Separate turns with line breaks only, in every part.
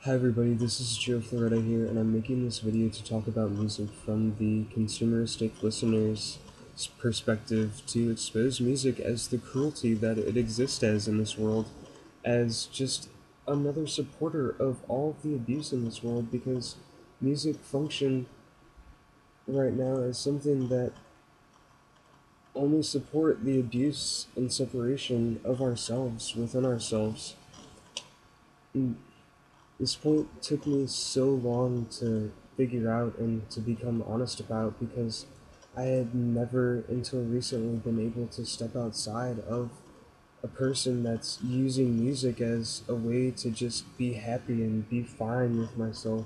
Hi everybody, this is Joe Floretta here, and I'm making this video to talk about music from the consumeristic listener's perspective to expose music as the cruelty that it exists as in this world, as just another supporter of all of the abuse in this world, because music function right now as something that only support the abuse and separation of ourselves within ourselves. This point took me so long to figure out and to become honest about because I had never until recently been able to step outside of a person that's using music as a way to just be happy and be fine with myself.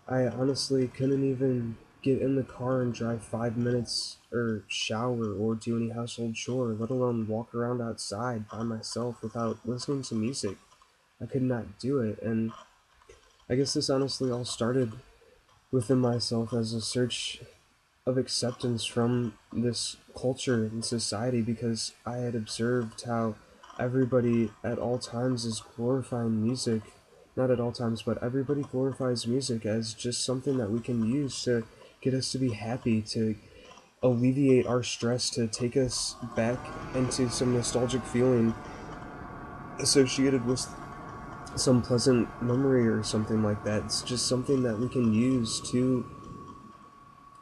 I honestly couldn't even get in the car and drive 5 minutes or shower or do any household chore, let alone walk around outside by myself without listening to music. I could not do it, and I guess this honestly all started within myself as a search of acceptance from this culture and society, because I had observed how everybody at all times is glorifying music. Not at all times, but everybody glorifies music as just something that we can use to get us to be happy, to alleviate our stress, to take us back into some nostalgic feeling associated with some pleasant memory or something like that. It's just something that we can use to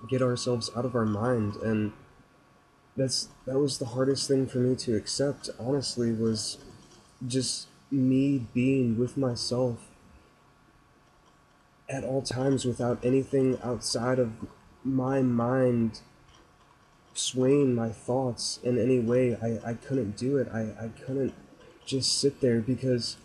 get ourselves out of our mind, and that was the hardest thing for me to accept, honestly, was just me being with myself at all times without anything outside of my mind swaying my thoughts in any way. I couldn't do it. I couldn't just sit there, because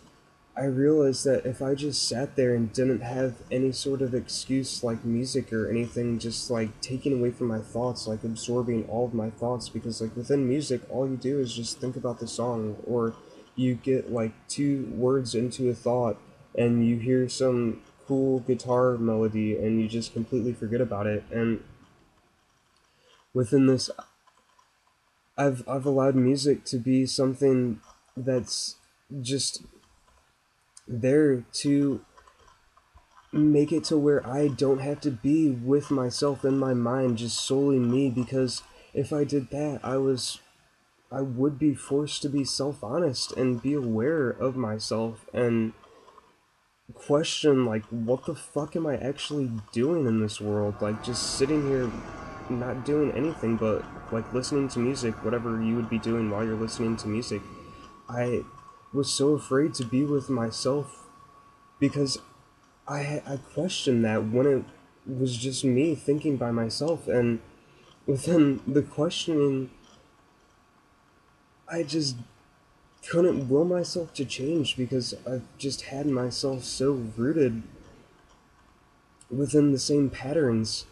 I realized that if I just sat there and didn't have any sort of excuse like music or anything, just like taking away from my thoughts, like absorbing all of my thoughts, because like within music, all you do is just think about the song, or you get like two words into a thought and you hear some cool guitar melody and you just completely forget about it. And within this, I've allowed music to be something that's just there to make it to where I don't have to be with myself in my mind, just solely me, because if I did that, I would be forced to be self-honest and be aware of myself and question, like, what the fuck am I actually doing in this world? Like, just sitting here not doing anything but like listening to music, whatever you would be doing while you're listening to music. I was so afraid to be with myself because I questioned that when it was just me thinking by myself, and within the questioning, I just couldn't will myself to change, because I've just had myself so rooted within the same patterns.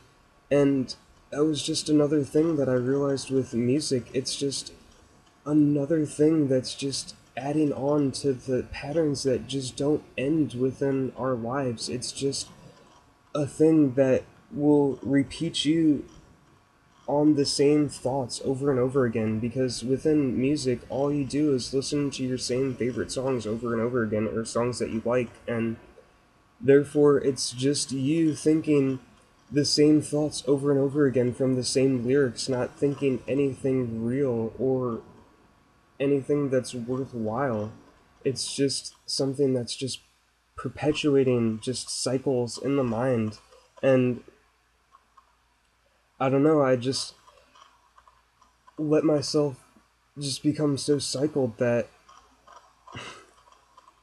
And that was just another thing that I realized with music. It's just another thing that's just adding on to the patterns that just don't end within our lives. It's just a thing that will repeat you on the same thoughts over and over again, because within music all you do is listen to your same favorite songs over and over again, or songs that you like, and therefore it's just you thinking the same thoughts over and over again from the same lyrics, not thinking anything real or anything that's worthwhile. It's just something that's just perpetuating just cycles in the mind. And I don't know, I just let myself just become so cycled that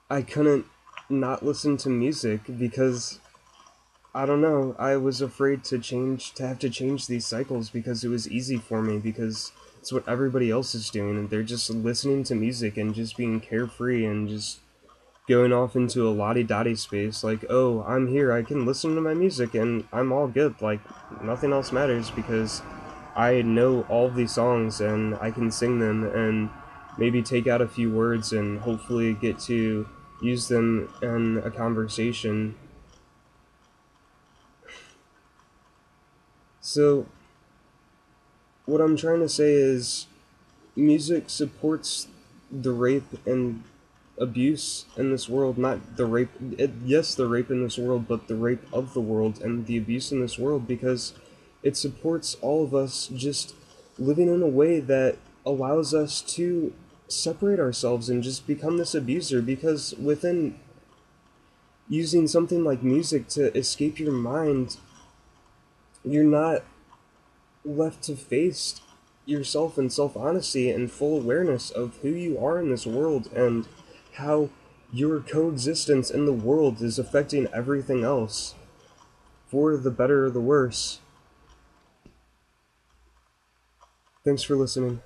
I couldn't not listen to music, because I don't know, I was afraid to have to change these cycles, because it was easy for me, because it's what everybody else is doing, and they're just listening to music and just being carefree and just going off into a lottie-dottie space, like, oh, I'm here, I can listen to my music and I'm all good, like nothing else matters, because I know all of these songs and I can sing them and maybe take out a few words and hopefully get to use them in a conversation. So, what I'm trying to say is, music supports the rape and abuse in this world, not the rape, yes, the rape in this world, but the rape of the world and the abuse in this world, because it supports all of us just living in a way that allows us to separate ourselves and just become this abuser, because within using something like music to escape your mind, you're not left to face yourself in self honesty and full awareness of who you are in this world and how your coexistence in the world is affecting everything else, for the better or the worse. Thanks for listening.